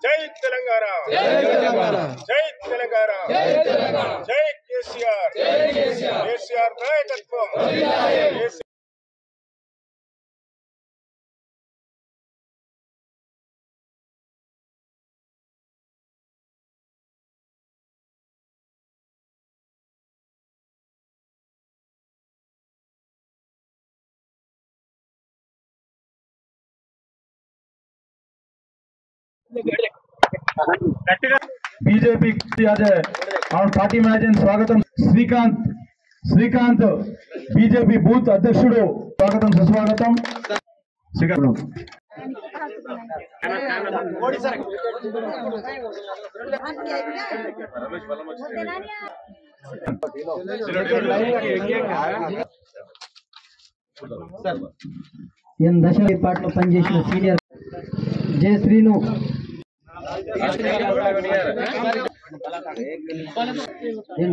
జై తెలంగాణ, జై తెలంగాణ, జై కేసీఆర్, కేసీఆర్ నాయకత్వం. बीजेपी और पार्टी मैनेजर स्वागतम श्रीकांत बीजेपी बूथ अध्यक्षुడు स्वागतम सुस्वागतम श्रीकांत ఎన్ దశ పార్టీలో పనిచేసిన సీనియర్ జయశ్రీను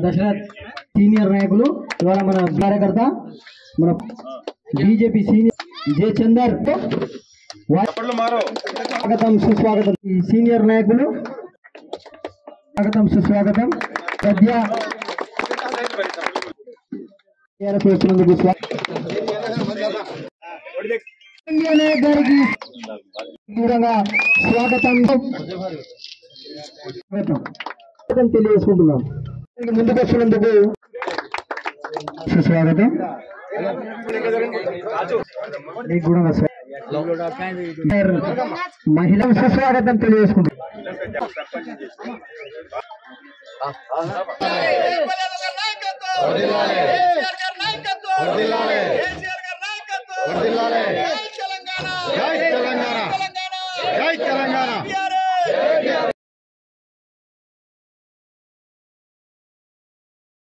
దశరథ్ సీనియర్ నాయకులు ఇవాళ మన కార్యకర్త మన బీజేపీ సీనియర్ జయచందర్ స్వాగతం సుస్వాగతం. ఈ సీనియర్ నాయకులు స్వాగతం సుస్వాగతం. సద్య వచ్చినందుకు గారికి స్వాగతం తెలియజేసుకుంటున్నాం. ముందుకు వచ్చినందుకు సుస్వాగతం. మహిళ సుస్వాగతం తెలియజేసుకుంటున్నాం. జై తెలంగాణ, జై తెలంగాణ,